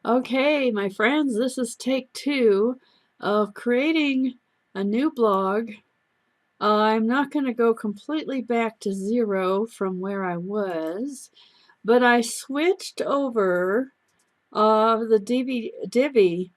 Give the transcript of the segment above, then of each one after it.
Okay, my friends, this is take two of creating a new blog. I'm not going to go completely back to zero from where I was, but I switched over the Divi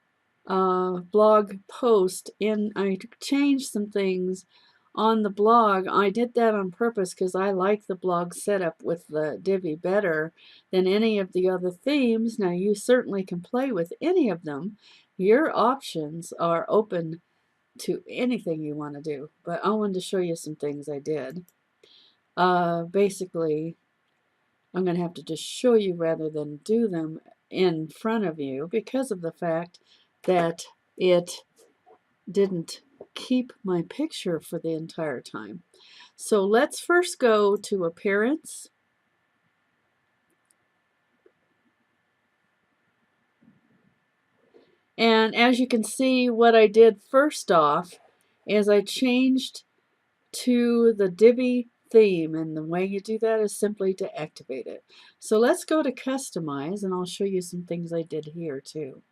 blog post, and I changed some things on the blog. I did that on purpose because I like the blog setup with the Divi better than any of the other themes. Now, you certainly can play with any of them. Your options are open to anything you want to do, but I wanted to show you some things I did. Basically, I'm going to have to just show you rather than do them in front of you because of the fact that it didn't keep my picture for the entire time. So let's first go to Appearance. And as you can see, what I did first off is I changed to the Divi theme, and the way you do that is simply to activate it. So let's go to Customize, and I'll show you some things I did here too.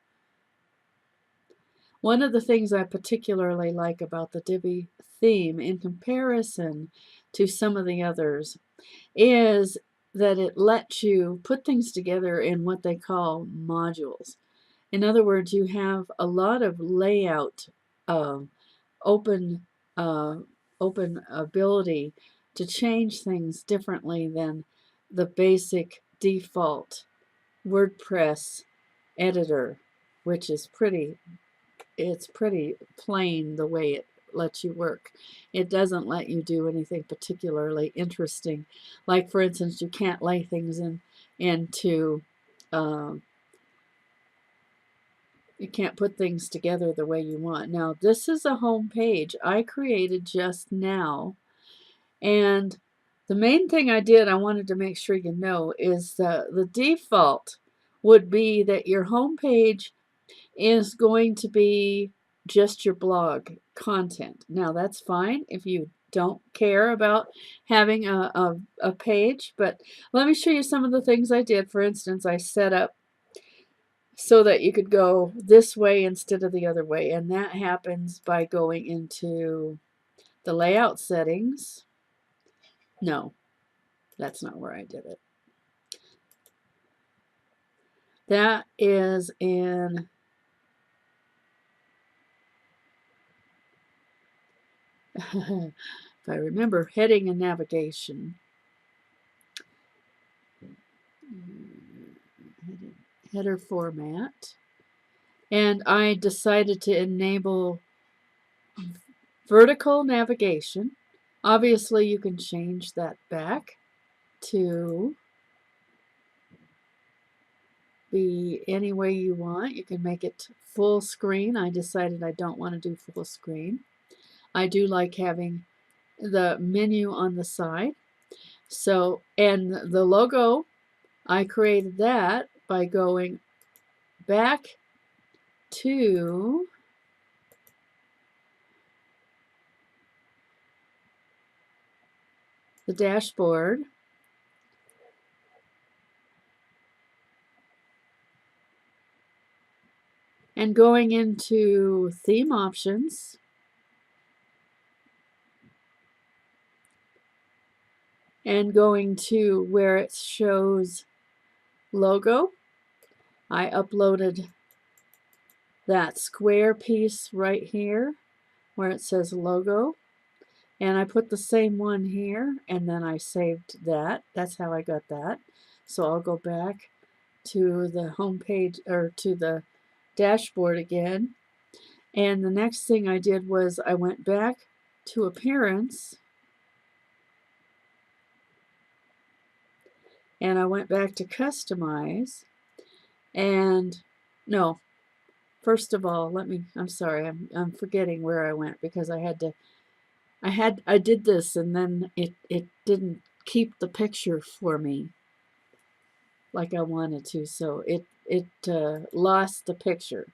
One of the things I particularly like about the Divi theme in comparison to some of the others is that it lets you put things together in what they call modules. In other words, you have a lot of layout, open, uh, open ability to change things differently than the basic default WordPress editor, which is it's pretty plain the way it lets you work. It doesn't let you do anything particularly interesting. Like, for instance, you can't lay things into you can't put things together the way you want. Now, this is a home page I created just now, and the main thing I did, I wanted to make sure you know, is the default would be that your home page is going to be just your blog content. Now, that's fine if you don't care about having a page, but let me show you some of the things I did. For instance, I set up so that you could go this way instead of the other way, and that happens by going into the layout settings. No, that's not where I did it. That is in if I remember, heading and navigation. Header format. And I decided to enable vertical navigation. Obviously, you can change that back to be any way you want. You can make it full screen. I decided I don't want to do full screen. I do like having the menu on the side. So, and the logo, I created that by going back to the dashboard and going into theme options and going to where it shows logo. I uploaded that square piece right here where it says logo, and I put the same one here, and then I saved that. That's how I got that. So I'll go back to the home page, or to the dashboard again, and the next thing I did was I went back to Appearance, and I went back to Customize, and no, first of all, I'm sorry, I'm forgetting where I went because I did this, and then it didn't keep the picture for me like I wanted to, so it lost the picture.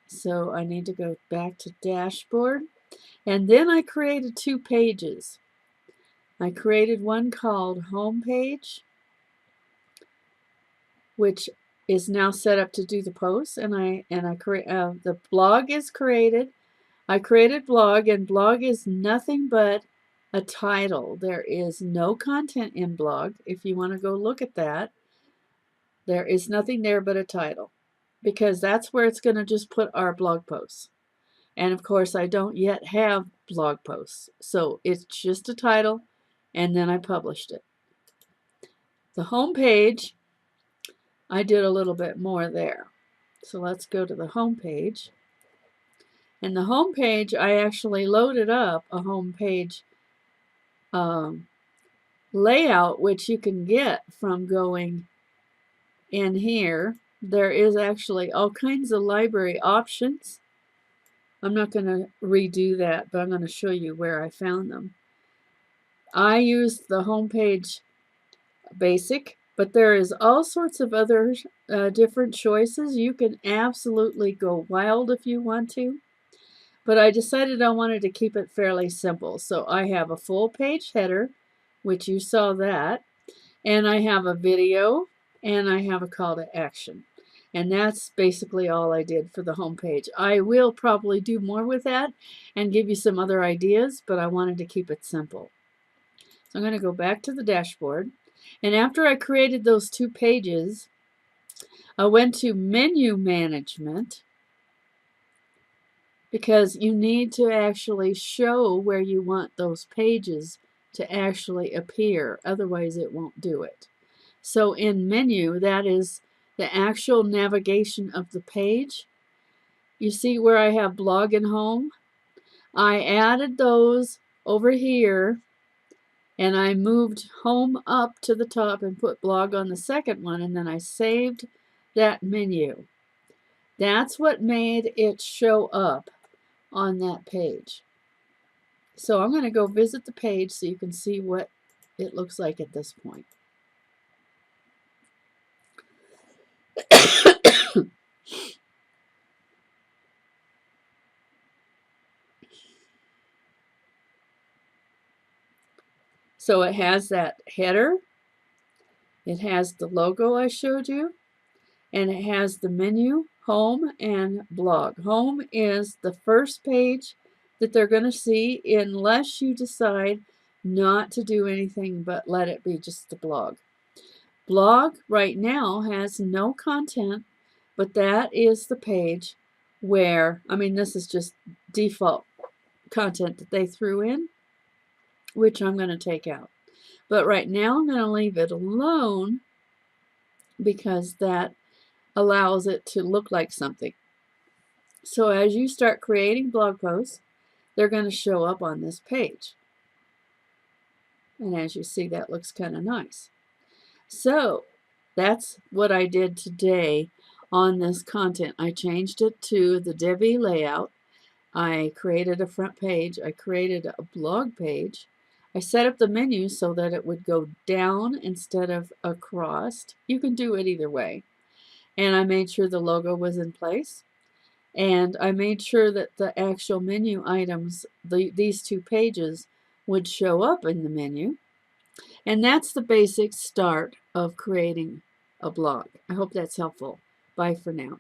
So I need to go back to dashboard, and then I created two pages. I created one called home page, which is now set up to do the posts, and I create the blog is created. I created blog, and blog is nothing but a title. There is no content in blog. If you want to go look at that, there is nothing there but a title, because that's where it's going to just put our blog posts. And of course, I don't yet have blog posts, so it's just a title, and then I published it. The home page, I did a little bit more there. So let's go to the home page. And the home page, I actually loaded up a home page layout, which you can get from going in here. There is actually all kinds of library options. I'm not going to redo that, but I'm going to show you where I found them. I used the home page basic, but there is all sorts of other different choices. You can absolutely go wild if you want to, but I decided I wanted to keep it fairly simple. So I have a full page header, which you saw that, and I have a video, and I have a call to action. And that's basically all I did for the home page. I will probably do more with that and give you some other ideas, but I wanted to keep it simple. So I'm going to go back to the dashboard. And after I created those 2 pages, I went to menu management, because you need to actually show where you want those pages to actually appear. Otherwise, it won't do it. So in menu, that is the actual navigation of the page. You see where I have blog and home? I added those over here, and I moved home up to the top and put blog on the second one, and then I saved that menu. That's what made it show up on that page. So I'm going to go visit the page so you can see what it looks like at this point. So it has that header, it has the logo I showed you, and it has the menu, home, and blog. Home is the first page that they're going to see, unless you decide not to do anything but let it be just the blog. Blog right now has no content, but that is the page where, I mean, this is just default content that they threw in, which I'm going to take out. But right now I'm going to leave it alone, because that allows it to look like something. So as you start creating blog posts, they're going to show up on this page. And as you see, that looks kind of nice. So that's what I did today on this content. I changed it to the Divi layout. I created a front page. I created a blog page. I set up the menu so that it would go down instead of across. You can do it either way. And I made sure the logo was in place. And I made sure that the actual menu items, these 2 pages, would show up in the menu. And that's the basic start of creating a blog. I hope that's helpful. Bye for now.